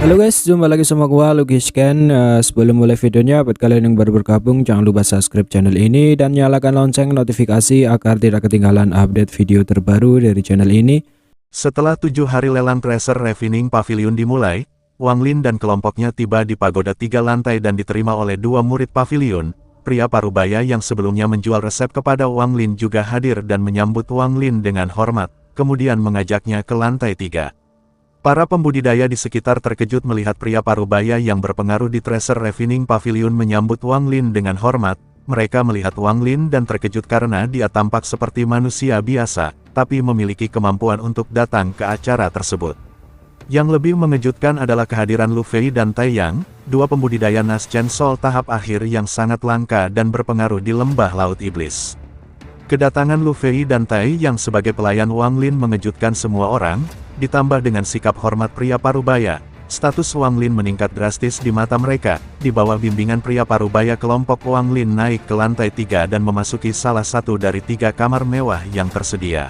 Halo guys, jumpa lagi sama gua Lucky Scan. Sebelum mulai videonya, buat kalian yang baru bergabung jangan lupa subscribe channel ini dan nyalakan lonceng notifikasi agar tidak ketinggalan update video terbaru dari channel ini. Setelah 7 hari lelang Treasure Refining Pavilion dimulai, Wang Lin dan kelompoknya tiba di pagoda 3 lantai dan diterima oleh 2 murid pavilion. Pria parubaya yang sebelumnya menjual resep kepada Wang Lin juga hadir dan menyambut Wang Lin dengan hormat, kemudian mengajaknya ke lantai 3. Para pembudidaya di sekitar terkejut melihat pria parubaya yang berpengaruh di Treasure Refining Pavilion menyambut Wang Lin dengan hormat. Mereka melihat Wang Lin dan terkejut karena dia tampak seperti manusia biasa, tapi memiliki kemampuan untuk datang ke acara tersebut. Yang lebih mengejutkan adalah kehadiran Lu Fei dan Tai Yang, dua pembudidaya Nascent Soul tahap akhir yang sangat langka dan berpengaruh di lembah Laut Iblis. Kedatangan Lu Fei dan Tai Yang sebagai pelayan Wang Lin mengejutkan semua orang, ditambah dengan sikap hormat pria parubaya. Status Wang Lin meningkat drastis di mata mereka. Di bawah bimbingan pria parubaya, kelompok Wang Lin naik ke lantai 3 dan memasuki salah satu dari 3 kamar mewah yang tersedia.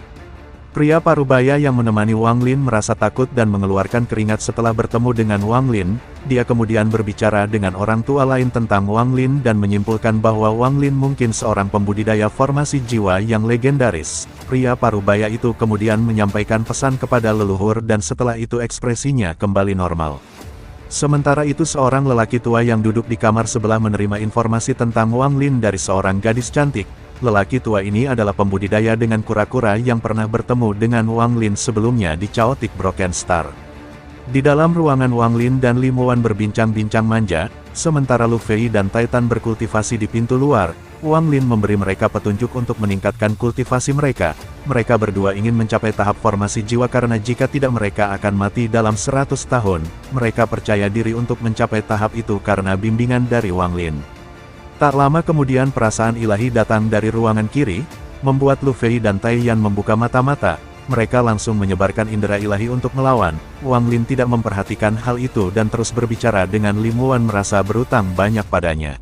Pria parubaya yang menemani Wang Lin merasa takut dan mengeluarkan keringat setelah bertemu dengan Wang Lin. Dia kemudian berbicara dengan orang tua lain tentang Wang Lin dan menyimpulkan bahwa Wang Lin mungkin seorang pembudidaya formasi jiwa yang legendaris. Pria parubaya itu kemudian menyampaikan pesan kepada leluhur dan setelah itu ekspresinya kembali normal. Sementara itu seorang lelaki tua yang duduk di kamar sebelah menerima informasi tentang Wang Lin dari seorang gadis cantik. Lelaki tua ini adalah pembudidaya dengan kura-kura yang pernah bertemu dengan Wang Lin sebelumnya di Chaotic Broken Star. Di dalam ruangan Wang Lin dan Li Muan berbincang-bincang manja, sementara Lu Fei dan Titan berkultivasi di pintu luar. Wang Lin memberi mereka petunjuk untuk meningkatkan kultivasi mereka. Mereka berdua ingin mencapai tahap formasi jiwa karena jika tidak mereka akan mati dalam 100 tahun. Mereka percaya diri untuk mencapai tahap itu karena bimbingan dari Wang Lin. Tak lama kemudian perasaan ilahi datang dari ruangan kiri, membuat Lu Fei dan Tai Yan membuka mata-mata. Mereka langsung menyebarkan indera ilahi untuk melawan. Wang Lin tidak memperhatikan hal itu dan terus berbicara dengan Li Muan merasa berutang banyak padanya.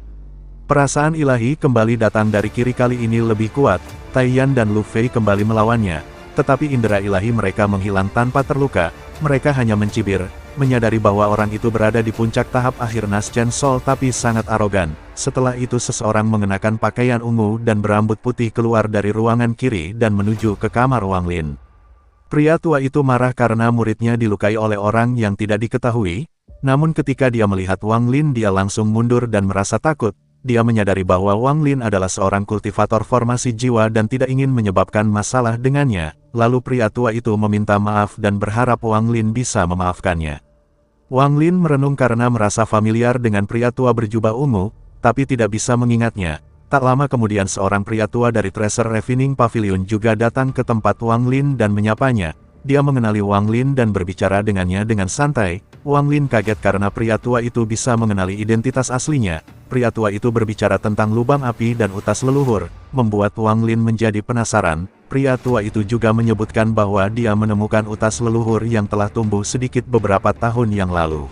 Perasaan ilahi kembali datang dari kiri kali ini lebih kuat. Tai Yan dan Lu Fei kembali melawannya, tetapi indera ilahi mereka menghilang tanpa terluka. Mereka hanya mencibir, menyadari bahwa orang itu berada di puncak tahap akhir Nascent Soul tapi sangat arogan. Setelah itu seseorang mengenakan pakaian ungu dan berambut putih keluar dari ruangan kiri dan menuju ke kamar Wang Lin. Pria tua itu marah karena muridnya dilukai oleh orang yang tidak diketahui, namun ketika dia melihat Wang Lin dia langsung mundur dan merasa takut. Dia menyadari bahwa Wang Lin adalah seorang kultivator formasi jiwa dan tidak ingin menyebabkan masalah dengannya. Lalu pria tua itu meminta maaf dan berharap Wang Lin bisa memaafkannya. Wang Lin merenung karena merasa familiar dengan pria tua berjubah ungu, tapi tidak bisa mengingatnya. Tak lama kemudian seorang pria tua dari Treasure Refining Pavilion juga datang ke tempat Wang Lin dan menyapanya. Dia mengenali Wang Lin dan berbicara dengannya dengan santai. Wang Lin kaget karena pria tua itu bisa mengenali identitas aslinya. Pria tua itu berbicara tentang lubang api dan utas leluhur, membuat Wang Lin menjadi penasaran. Pria tua itu juga menyebutkan bahwa dia menemukan utas leluhur yang telah tumbuh sedikit beberapa tahun yang lalu.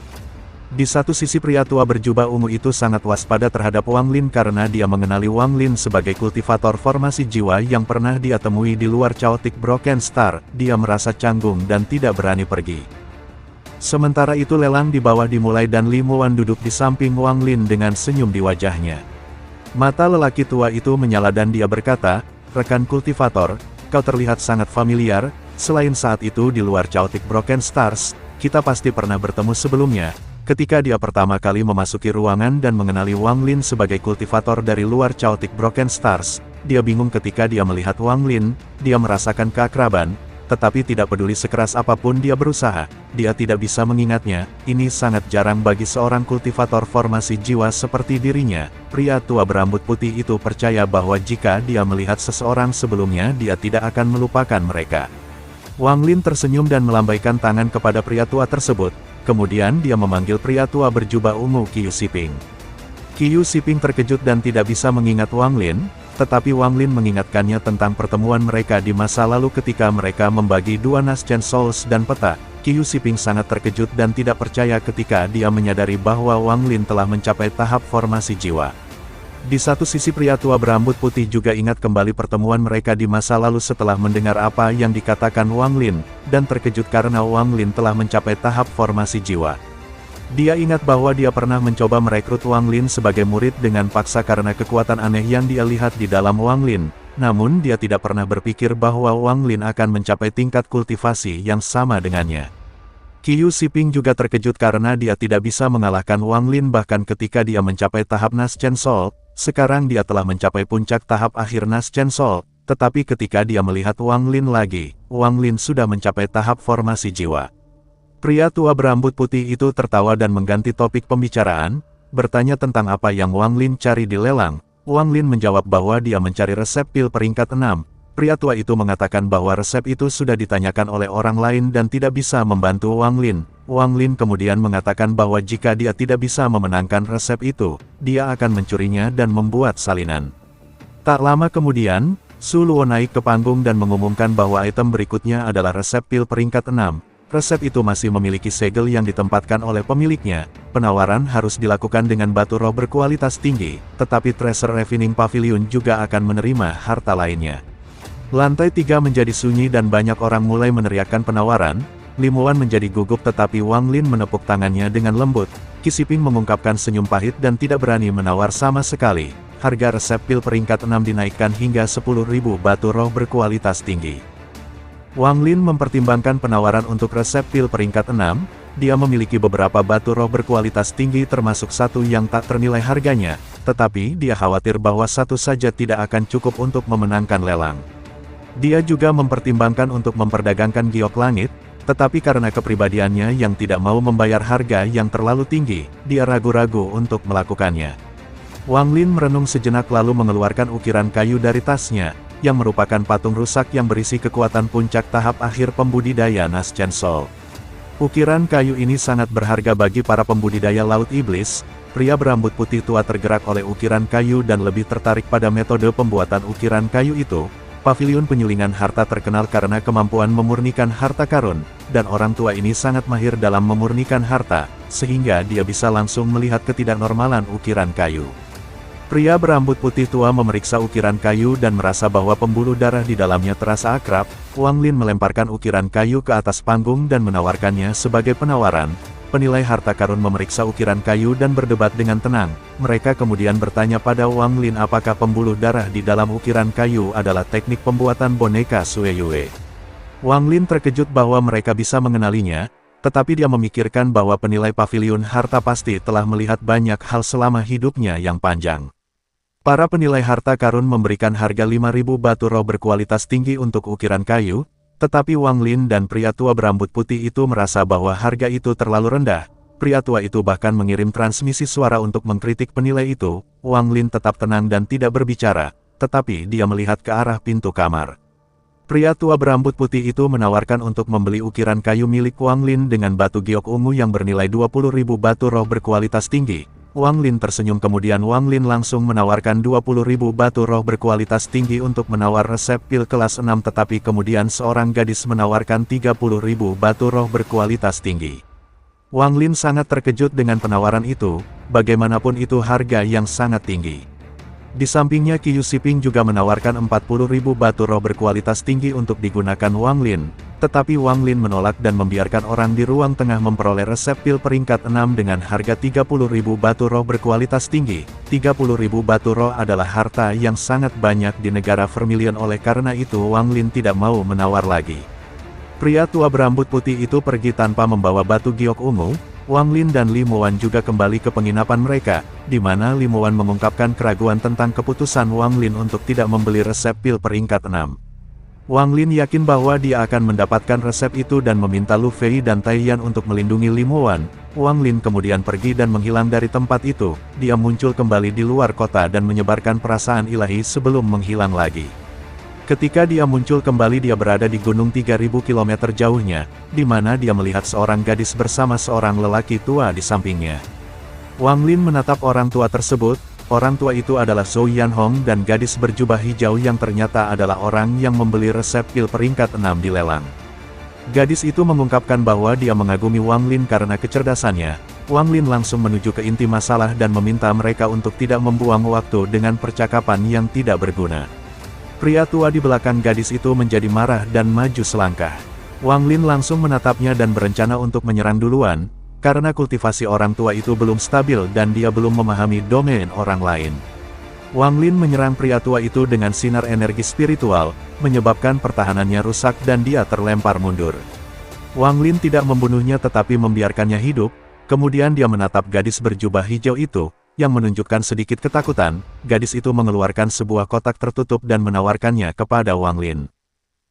Di satu sisi pria tua berjubah ungu itu sangat waspada terhadap Wang Lin karena dia mengenali Wang Lin sebagai kultivator formasi jiwa yang pernah dia temui di luar Chaotic Broken Star. Dia merasa canggung dan tidak berani pergi. Sementara itu lelang di bawah dimulai dan Li Muan duduk di samping Wang Lin dengan senyum di wajahnya. Mata lelaki tua itu menyala dan dia berkata, "Rekan kultivator, kau terlihat sangat familiar. Selain saat itu di luar Chaotic Broken Stars, kita pasti pernah bertemu sebelumnya." Ketika dia pertama kali memasuki ruangan dan mengenali Wang Lin sebagai kultivator dari luar Chaotic Broken Stars, dia bingung ketika dia melihat Wang Lin. Dia merasakan keakraban, tetapi tidak peduli sekeras apapun dia berusaha, dia tidak bisa mengingatnya. Ini sangat jarang bagi seorang kultivator formasi jiwa seperti dirinya. Pria tua berambut putih itu percaya bahwa jika dia melihat seseorang sebelumnya dia tidak akan melupakan mereka. Wang Lin tersenyum dan melambaikan tangan kepada pria tua tersebut. Kemudian dia memanggil pria tua berjubah ungu Qiu Siping. Qiu Siping terkejut dan tidak bisa mengingat Wang Lin, tetapi Wang Lin mengingatkannya tentang pertemuan mereka di masa lalu ketika mereka membagi 2 Nascent Souls dan peta. Qiu Siping sangat terkejut dan tidak percaya ketika dia menyadari bahwa Wang Lin telah mencapai tahap formasi jiwa. Di satu sisi pria tua berambut putih juga ingat kembali pertemuan mereka di masa lalu setelah mendengar apa yang dikatakan Wang Lin, dan terkejut karena Wang Lin telah mencapai tahap formasi jiwa. Dia ingat bahwa dia pernah mencoba merekrut Wang Lin sebagai murid dengan paksa karena kekuatan aneh yang dia lihat di dalam Wang Lin. Namun dia tidak pernah berpikir bahwa Wang Lin akan mencapai tingkat kultivasi yang sama dengannya. Qiu Siping juga terkejut karena dia tidak bisa mengalahkan Wang Lin bahkan ketika dia mencapai tahap Nas Chen Sol. Sekarang dia telah mencapai puncak tahap akhir Nas Chen Sol. Tetapi ketika dia melihat Wang Lin lagi, Wang Lin sudah mencapai tahap formasi jiwa. Pria tua berambut putih itu tertawa dan mengganti topik pembicaraan, bertanya tentang apa yang Wang Lin cari di lelang. Wang Lin menjawab bahwa dia mencari resep pil peringkat 6. Pria tua itu mengatakan bahwa resep itu sudah ditanyakan oleh orang lain dan tidak bisa membantu Wang Lin. Wang Lin kemudian mengatakan bahwa jika dia tidak bisa memenangkan resep itu, dia akan mencurinya dan membuat salinan. Tak lama kemudian, Su Luo naik ke panggung dan mengumumkan bahwa item berikutnya adalah resep pil peringkat 6. Resep itu masih memiliki segel yang ditempatkan oleh pemiliknya. Penawaran harus dilakukan dengan batu roh berkualitas tinggi, tetapi Treasure Refining Pavilion juga akan menerima harta lainnya. Lantai 3 menjadi sunyi dan banyak orang mulai meneriakkan penawaran. Limuan menjadi gugup tetapi Wang Lin menepuk tangannya dengan lembut. Qi Siping mengungkapkan senyum pahit dan tidak berani menawar sama sekali. Harga resep pil peringkat 6 dinaikkan hingga 10.000 batu roh berkualitas tinggi. Wang Lin mempertimbangkan penawaran untuk resep pil peringkat 6, dia memiliki beberapa batu roh berkualitas tinggi termasuk satu yang tak ternilai harganya, tetapi dia khawatir bahwa satu saja tidak akan cukup untuk memenangkan lelang. Dia juga mempertimbangkan untuk memperdagangkan giok langit, tetapi karena kepribadiannya yang tidak mau membayar harga yang terlalu tinggi, dia ragu-ragu untuk melakukannya. Wang Lin merenung sejenak lalu mengeluarkan ukiran kayu dari tasnya, yang merupakan patung rusak yang berisi kekuatan puncak tahap akhir pembudidaya Nas Chen Sol. Ukiran kayu ini sangat berharga bagi para pembudidaya Laut Iblis. Pria berambut putih tua tergerak oleh ukiran kayu dan lebih tertarik pada metode pembuatan ukiran kayu itu. Pavilion penyulingan harta terkenal karena kemampuan memurnikan harta karun, dan orang tua ini sangat mahir dalam memurnikan harta, sehingga dia bisa langsung melihat ketidaknormalan ukiran kayu. Pria berambut putih tua memeriksa ukiran kayu dan merasa bahwa pembuluh darah di dalamnya terasa akrab. Wang Lin melemparkan ukiran kayu ke atas panggung dan menawarkannya sebagai penawaran. Penilai harta karun memeriksa ukiran kayu dan berdebat dengan tenang. Mereka kemudian bertanya pada Wang Lin apakah pembuluh darah di dalam ukiran kayu adalah teknik pembuatan boneka Sue Yue. Wang Lin terkejut bahwa mereka bisa mengenalinya, tetapi dia memikirkan bahwa penilai pavilion harta pasti telah melihat banyak hal selama hidupnya yang panjang. Para penilai harta karun memberikan harga 5.000 batu roh berkualitas tinggi untuk ukiran kayu, tetapi Wang Lin dan pria tua berambut putih itu merasa bahwa harga itu terlalu rendah. Pria tua itu bahkan mengirim transmisi suara untuk mengkritik penilai itu. Wang Lin tetap tenang dan tidak berbicara, tetapi dia melihat ke arah pintu kamar. Pria tua berambut putih itu menawarkan untuk membeli ukiran kayu milik Wang Lin dengan batu giok ungu yang bernilai 20.000 batu roh berkualitas tinggi. Wang Lin tersenyum kemudian Wang Lin langsung menawarkan 20.000 batu roh berkualitas tinggi untuk menawar resep pil kelas 6 tetapi kemudian seorang gadis menawarkan 30.000 batu roh berkualitas tinggi. Wang Lin sangat terkejut dengan penawaran itu, bagaimanapun itu harga yang sangat tinggi. Di sampingnya Qiu Siping juga menawarkan 40.000 batu roh berkualitas tinggi untuk digunakan Wang Lin, tetapi Wang Lin menolak dan membiarkan orang di ruang tengah memperoleh resep pil peringkat 6 dengan harga 30.000 batu roh berkualitas tinggi. 30.000 batu roh adalah harta yang sangat banyak di negara Vermilion oleh karena itu Wang Lin tidak mau menawar lagi. Pria tua berambut putih itu pergi tanpa membawa batu giok ungu. Wang Lin dan Li Muan juga kembali ke penginapan mereka, di mana Li Muan mengungkapkan keraguan tentang keputusan Wang Lin untuk tidak membeli resep pil peringkat 6. Wang Lin yakin bahwa dia akan mendapatkan resep itu dan meminta Lu Fei dan Tai Yan untuk melindungi Li Muan. Wang Lin kemudian pergi dan menghilang dari tempat itu. Dia muncul kembali di luar kota dan menyebarkan perasaan ilahi sebelum menghilang lagi. Ketika dia muncul kembali dia berada di gunung 3.000 km jauhnya, di mana dia melihat seorang gadis bersama seorang lelaki tua di sampingnya. Wang Lin menatap orang tua tersebut. Orang tua itu adalah Zhou Yanhong dan gadis berjubah hijau yang ternyata adalah orang yang membeli resep pil peringkat 6 di lelang. Gadis itu mengungkapkan bahwa dia mengagumi Wang Lin karena kecerdasannya. Wang Lin langsung menuju ke inti masalah dan meminta mereka untuk tidak membuang waktu dengan percakapan yang tidak berguna. Pria tua di belakang gadis itu menjadi marah dan maju selangkah. Wang Lin langsung menatapnya dan berencana untuk menyerang duluan. karena kultivasi orang tua itu belum stabil dan dia belum memahami domain orang lain. Wang Lin menyerang pria tua itu dengan sinar energi spiritual, menyebabkan pertahanannya rusak dan dia terlempar mundur. Wang Lin tidak membunuhnya tetapi membiarkannya hidup, kemudian dia menatap gadis berjubah hijau itu, yang menunjukkan sedikit ketakutan. Gadis itu mengeluarkan sebuah kotak tertutup dan menawarkannya kepada Wang Lin.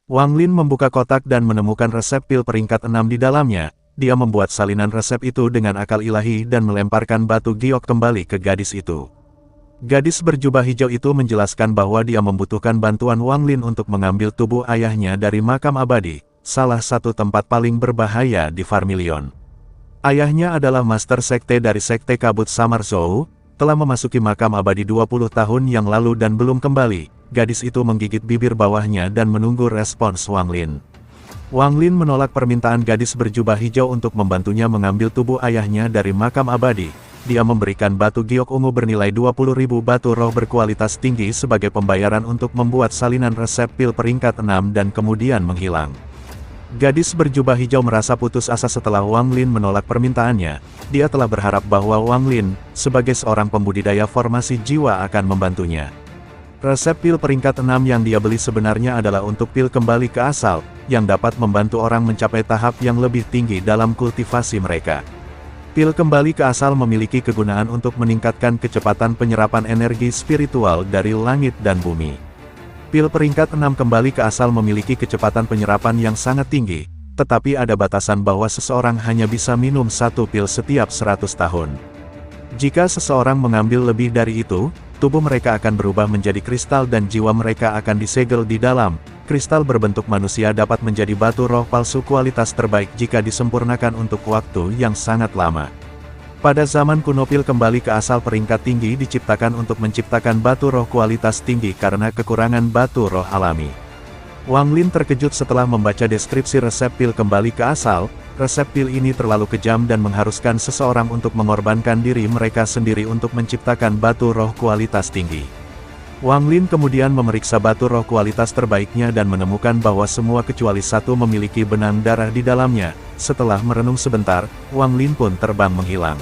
Wang Lin membuka kotak dan menemukan resep pil peringkat 6 di dalamnya. Dia membuat salinan resep itu dengan akal ilahi dan melemparkan batu giok kembali ke gadis itu. Gadis berjubah hijau itu menjelaskan bahwa dia membutuhkan bantuan Wang Lin untuk mengambil tubuh ayahnya dari makam abadi, salah satu tempat paling berbahaya di Vermilion. Ayahnya adalah master sekte dari sekte kabut Samarzhou, telah memasuki makam abadi 20 tahun yang lalu dan belum kembali. Gadis itu menggigit bibir bawahnya dan menunggu respons Wang Lin. Wang Lin menolak permintaan gadis berjubah hijau untuk membantunya mengambil tubuh ayahnya dari makam abadi. Dia memberikan batu giok ungu bernilai 20.000 batu roh berkualitas tinggi sebagai pembayaran untuk membuat salinan resep pil peringkat 6 dan kemudian menghilang. Gadis berjubah hijau merasa putus asa setelah Wang Lin menolak permintaannya. Dia telah berharap bahwa Wang Lin, sebagai seorang pembudidaya formasi jiwa akan membantunya. Resep pil peringkat 6 yang dia beli sebenarnya adalah untuk pil kembali ke asal, yang dapat membantu orang mencapai tahap yang lebih tinggi dalam kultivasi mereka. Pil kembali ke asal memiliki kegunaan untuk meningkatkan kecepatan penyerapan energi spiritual dari langit dan bumi. Pil peringkat 6 kembali ke asal memiliki kecepatan penyerapan yang sangat tinggi, tetapi ada batasan bahwa seseorang hanya bisa minum satu pil setiap 100 tahun. Jika seseorang mengambil lebih dari itu, tubuh mereka akan berubah menjadi kristal dan jiwa mereka akan disegel di dalam. Kristal berbentuk manusia dapat menjadi batu roh palsu kualitas terbaik jika disempurnakan untuk waktu yang sangat lama. Pada zaman kuno pil kembali ke asal peringkat tinggi diciptakan untuk menciptakan batu roh kualitas tinggi karena kekurangan batu roh alami. Wang Lin terkejut setelah membaca deskripsi resep pil kembali ke asal. Resep pil ini terlalu kejam dan mengharuskan seseorang untuk mengorbankan diri mereka sendiri untuk menciptakan batu roh kualitas tinggi. Wang Lin kemudian memeriksa batu roh kualitas terbaiknya dan menemukan bahwa semua kecuali satu memiliki benang darah di dalamnya. Setelah merenung sebentar, Wang Lin pun terbang menghilang.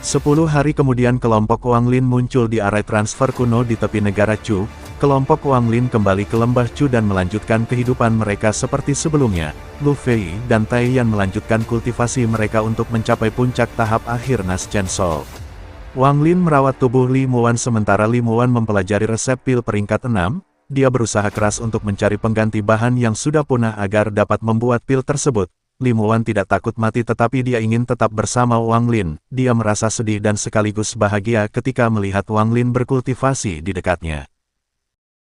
10 hari kemudian kelompok Wang Lin muncul di area transfer kuno di tepi negara Chu. Kelompok Wang Lin kembali ke lembah Chu dan melanjutkan kehidupan mereka seperti sebelumnya. Lu Fei dan Tai Yan melanjutkan kultivasi mereka untuk mencapai puncak tahap akhir Naschen Soul. Wang Lin merawat tubuh Li Muan sementara Li Muan mempelajari resep pil peringkat 6. Dia berusaha keras untuk mencari pengganti bahan yang sudah punah agar dapat membuat pil tersebut. Li Muan tidak takut mati tetapi dia ingin tetap bersama Wang Lin. Dia merasa sedih dan sekaligus bahagia ketika melihat Wang Lin berkultivasi di dekatnya.